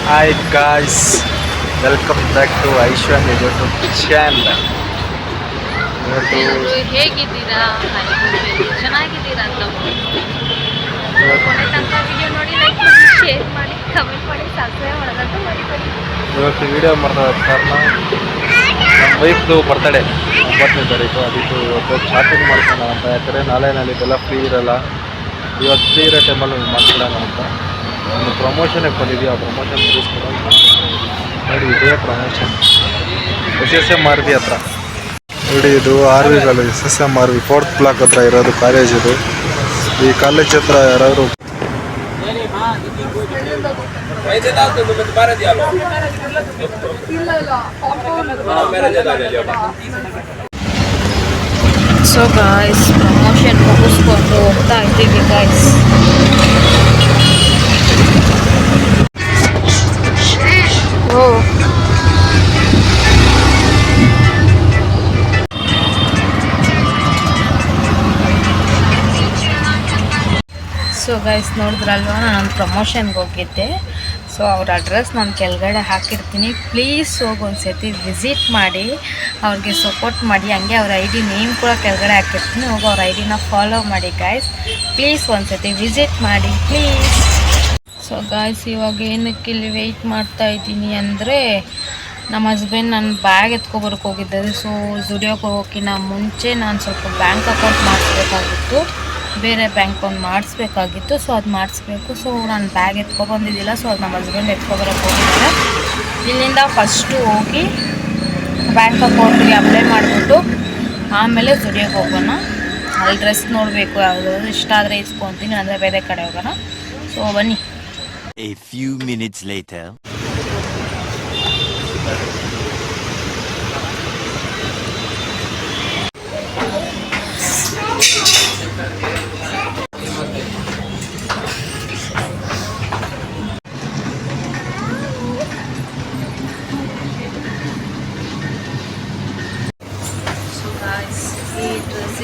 Hi guys, welcome back to Aishwarya YouTube channel. ಇವತ್ತು ಎಲ್ಲರೂ ಹೇಗಿದ್ದೀರಾ? ಎಲ್ಲರೂ ಚೆನ್ನಾಗಿದ್ದೀರಾ ಅಂತ ಕೊನೆ ತನಕ ವಿಡಿಯೋ ನೋಡಿ, ಲೈಕ್ ಮಾಡಿ, ಶೇರ್ ಮಾಡಿ, ಕಮೆಂಟ್ ಮಾಡಿ, ಸಬ್ಸ್ಕ್ರೈಬ್ ಮಾಡೋದಂತೂ ಮರಿಬೇಡಿ. ಇವತ್ತು ವಿಡಿಯೋ ಮಾಡಿದ ಕಾರಣ ನಮ್ಮ ವೈಫ್ದು ಬರ್ತಡೇ 9ನೇ ತಾರೀಕು. ಅದಕ್ಕೆ ಇವತ್ತು ಶಾಪಿಂಗ್ ಮಾಡ್ಕೊಳ್ಳೋಣ ಅಂತ. ಯಾಕಂದರೆ ನಾಳೆನಲ್ಲಿದ್ದೆಲ್ಲ ಫ್ರೀ ಇರಲ್ಲ. ಇವತ್ತು ಫ್ರೀ ಇರೋ ಟೈಮಲ್ಲಿ ಮಾಡ್ಕೊಳ್ಳೋಣ ಅಂತ ಒಂದು ಪ್ರಮೋಷನ್ಗೆ ಬಂದಿದ್ದೀವಿ. ಆ ಪ್ರಮೋಷನ್ ಮುಗಿಸ್ಕೊಳ್ಳೋಣ ನೋಡಿ. ಇದೇ ಪ್ರಮೋಷನ್ SSMRV ಹತ್ರ ನೋಡಿ. ಇದು RVಗಳು SSMRV 4th ಬ್ಲಾಕ್ ಹತ್ರ ಇರೋದು ಕಾಲೇಜ್. ಇದು ಈ ಕಾಲೇಜ್ ಹತ್ರ ಯಾರಾದ್ರು ಸೊ ಗಾಯ್ಸ್, ಪ್ರಮೋಷನ್ ಮುಗಿಸ್ಕೊಂಡು ಹೋಗ್ತಾ ಇದ್ದೀವಿ ಗಾಯ್ಸ್. ಸೊ ಗೈಸ್, ನೋಡಿದ್ರಲ್ವ, ನಾನು ಪ್ರಮೋಷನ್ಗೆ ಹೋಗಿದ್ದೆ. ಸೊ ಅವ್ರ ಅಡ್ರೆಸ್ ನಾನು ಕೆಳಗಡೆ ಹಾಕಿರ್ತೀನಿ. ಪ್ಲೀಸ್ ಹೋಗಿ ಒಂದು ಸರ್ತಿ ವಿಸಿಟ್ ಮಾಡಿ, ಅವ್ರಿಗೆ ಸಪೋರ್ಟ್ ಮಾಡಿ. ಹಂಗೆ ಅವ್ರ ID ನೇಮ್ ಕೂಡ ಕೆಳಗಡೆ ಹಾಕಿರ್ತೀನಿ. ಹೋಗಿ ಅವ್ರ IDನ ಫಾಲೋ ಮಾಡಿ ಗೈಸ್. ಪ್ಲೀಸ್ ಒಂದು ಸರ್ತಿ ವಿಸಿಟ್ ಮಾಡಿ ಪ್ಲೀಸ್. ಸೊ ಗಾಯ್ಸ್, ಇವಾಗ ಏನಕ್ಕೆ ಇಲ್ಲಿ ವೆಯ್ಟ್ ಮಾಡ್ತಾ ಇದ್ದೀನಿ ಅಂದರೆ, ನಮ್ಮ ಹಸ್ಬೆಂಡ್ ನನ್ನ ಬ್ಯಾಗ್ ಎತ್ಕೊಬರಕ್ಕೆ ಹೋಗಿದ್ದಾರೆ. ಸೊ ಜುಡಿಯೋಕ್ಕೆ ಹೋಗೋಕ್ಕಿಂತ ಮುಂಚೆ ನಾನು ಸ್ವಲ್ಪ ಬ್ಯಾಂಕ್ ಅಕೌಂಟ್ ಮಾಡಿಸ್ಬೇಕಾಗಿತ್ತು, ಬೇರೆ ಬ್ಯಾಂಕ್ ಒಂದು ಮಾಡಿಸ್ಬೇಕಾಗಿತ್ತು. ಸೊ ಅದು ಮಾಡಿಸ್ಬೇಕು. ಸೊ ನಾನು ಬ್ಯಾಗ್ ಎತ್ಕೊಬಂದಿದ್ದಿಲ್ಲ. ಸೊ ಅದು ನಮ್ಮ ಹಸ್ಬೆಂಡ್ ಎತ್ಕೊಬರಕ್ಕೆ ಹೋಗಿದ್ದಾರೆ. ಇಲ್ಲಿಂದ ಫಸ್ಟು ಹೋಗಿ ಬ್ಯಾಂಕ್ ಅಕೌಂಟ್ಗೆ ಅಪ್ಲೈ ಮಾಡಿಬಿಟ್ಟು ಆಮೇಲೆ ಜುಡಿಯೋಕ್ಕೆ ಹೋಗೋಣ. ಅಲ್ಲಿ ಡ್ರೆಸ್ ನೋಡಬೇಕು, ಯಾವುದು ಇಷ್ಟ ಆದರೆ ಇಸ್ಕೊತೀನಿ, ಅಂದರೆ ಬೇರೆ ಕಡೆ ಹೋಗೋಣ. ಸೊ ಬನ್ನಿ. A few minutes later.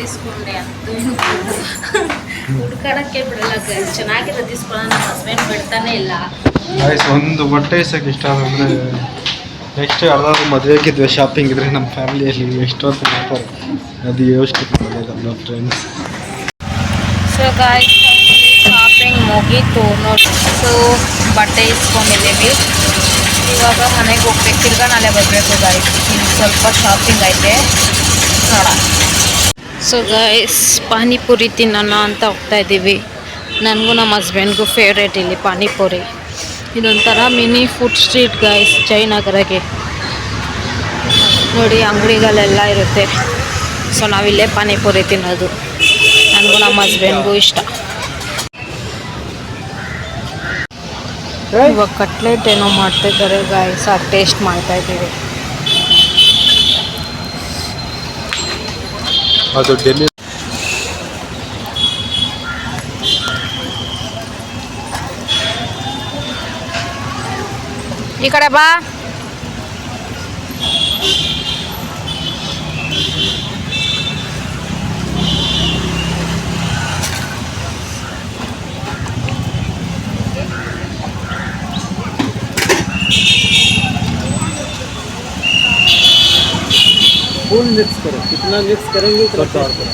ಇಸ್ಕೊಂಡೆ ಅಂತೂ ಹುಡ್ಕಾಡಕ್ಕೆ ಬಿಡಲ್ಲ ಗೈಸ್. ಚೆನ್ನಾಗಿರೋ ಇಸ್ಕೊಳ್ಳೋ ನಮ್ಮ ಹಸ್ಬೆಂಡ್ ಬಿಡ್ತಾನೆ ಇಲ್ಲ. ಒಂದು ಬಟ್ಟೆ ಇಸಕ್ಕೆ ಇಷ್ಟ ಅಂದರೆ ನೆಕ್ಸ್ಟ್ ಯಾವ್ದಾದ್ರು ಮದುವೆಗಿದ್ವಿ ಶಾಪಿಂಗ್ ಇದ್ರೆ ನಮ್ಮ ಫ್ಯಾಮಿಲಿಯಲ್ಲಿ ಎಷ್ಟೊತ್ತು ಮಾಡ್ತಾರೆ, ಅದು ಯೋಚನೆ ಮಾಡೋಲ್ಲ ನಮ್ಮ ಫ್ರೆಂಡ್ಸ್. ಸೊ ಗಾಯ್ಸ್, ಶಾಪಿಂಗ್ ಮುಗೀತು ನೋಡಿ. ಸೊ ಬಟ್ಟೆ ಇಸ್ಕೊಂಡಿದ್ದೀವಿ. ಇವಾಗ ಮನೆಗೆ ಹೋಗ್ಬೇಕು, ತಿರ್ಗಾ ನಾಳೆ ಬರಬೇಕು ಗಾಯ್ಸ್. ಇನ್ನು ಸ್ವಲ್ಪ ಶಾಪಿಂಗ್ ಐತೆ, ನೋಡೋಣ. ಸೊ ಗಾಯ್ಸ್, ಪಾನಿಪುರಿ ತಿನ್ನೋಣ ಅಂತ ಹೋಗ್ತಾ ಇದ್ದೀವಿ. ನನಗೂ ನಮ್ಮ ಹಸ್ಬೆಂಡ್ಗೂ ಫೇವ್ರೇಟ್ ಇಲ್ಲಿ ಪಾನಿಪುರಿ. ಇದೊಂಥರ ಮಿನಿ ಫುಡ್ ಸ್ಟ್ರೀಟ್ ಗಾಯ್ಸ್, ಜಯನಗರಗೆ ನೋಡಿ, ಅಂಗಡಿಗಳೆಲ್ಲ ಇರುತ್ತೆ. ಸೊ ನಾವಿಲ್ಲೇ ಪಾನಿಪುರಿ ತಿನ್ನೋದು. ನನಗೂ ನಮ್ಮ ಹಸ್ಬೆಂಡ್ಗೂ ಇಷ್ಟ. ಇವಾಗ ಕಟ್ಲೆಟ್ ಏನೋ ಮಾಡ್ತಿದ್ದಾರೆ ಗಾಯ್ಸ್, ಅದು ಟೇಸ್ಟ್ ಮಾಡ್ತಾ ಇದ್ದೀವಿ. ಅದು ಡೆಲ್ಲಿ ಈ ಕಡೆ ಬಾ. फुल मिक्स करो, कितना मिक्स करेंगे उतना और करो.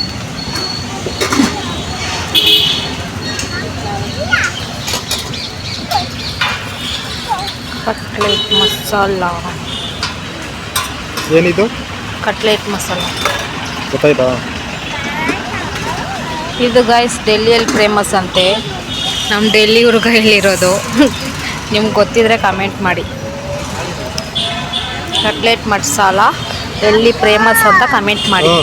ಕಟ್ಲೆಟ್ ಮಸಾಲ. ಏನಿದು? ಕಟ್ಲೆಟ್ ಮಸಾಲ ಗೊತ್ತಾಯ್ತಾ? ಇದು ಗೈಸ್ ಡೆಲ್ಲಿಯಲ್ಲಿ ಫೇಮಸ್ ಅಂತೆ. ನಮ್ಮ ಡೆಲ್ಲಿ ಹುಡುಗ ಇಲ್ಲಿರೋದು. ನಿಮ್ಗೆ ಗೊತ್ತಿದ್ರೆ ಕಮೆಂಟ್ ಮಾಡಿ. ಕಟ್ಲೆಟ್ ಮಸಾಲ ಡೆಲ್ಲಿ ಫೇಮಸ್ ಅಂತ ಕಮೆಂಟ್ ಮಾಡಿ.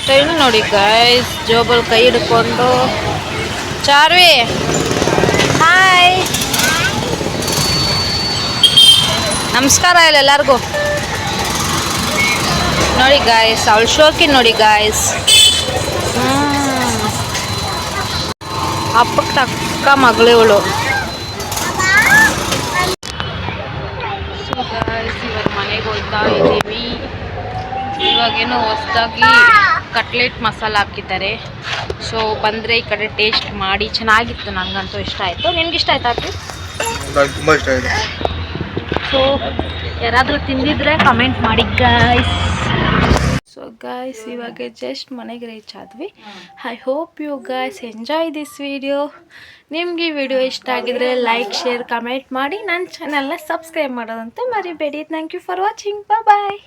ಸ್ಟೈಲ್ ನೋಡಿ ಗೈಸ್, ಜೋಬಲ್ ಕೈ ಹಿಡ್ಕೊಂಡು. ಚಾರ್ವಿ ಹಾಯ್, ನಮಸ್ಕಾರ ಇಲ್ಲ ಎಲ್ಲರಿಗೂ. ನೋಡಿ ಗಾಯ್ಸ್, ಅವಳು ಶೋಕಿ ನೋಡಿ ಗಾಯ್ಸ್. ಅಪ್ಪಕ್ಕೆ ತಕ್ಕ ಮಗಳು ಇವಳು. ಸೊ ಗಾಯ್ಸ್, ಇವಾಗ ಮನೆಗೆ ಹೋಗ್ತಾ ಇದ್ದೀವಿ. ಇವಾಗೇನೋ ಹೊಸದಾಗಿ ಕಟ್ಲೆಟ್ ಮಸಾಲ ಹಾಕಿದ್ದಾರೆ. ಸೊ ಬಂದರೆ ಈ ಕಡೆ ಟೇಸ್ಟ್ ಮಾಡಿ. ಚೆನ್ನಾಗಿತ್ತು, ನನಗಂತೂ ಇಷ್ಟ ಆಯಿತು. ನಿಮ್ಗೆ ಇಷ್ಟ ಆಯ್ತಾ? ನನಗೆ ತುಂಬ ಇಷ್ಟ ಆಗಿದೆ. ಸೊ ಯಾರಾದರೂ ತಿಂದಿದ್ರೆ ಕಮೆಂಟ್ ಮಾಡಿ ಗಾಯ್ಸ್. ಸೊ ಗಾಯ್ಸ್ ಇವಾಗ ಜಸ್ಟ್ ಮನೆಗೆ ರೀಚ್ ಆದ್ವಿ. I hope you guys enjoy this video. ನಿಮ್ಗೆ ಈ ವಿಡಿಯೋ ಇಷ್ಟ ಆಗಿದ್ರೆ ಲೈಕ್ ಶೇರ್ ಕಮೆಂಟ್ ಮಾಡಿ ನನ್ನ ಚಾನಲ್ನ ಸಬ್ಸ್ಕ್ರೈಬ್ ಮಾಡೋದಂತೆ ಮರಿಬೇಡಿ. Thank you for watching. Bye.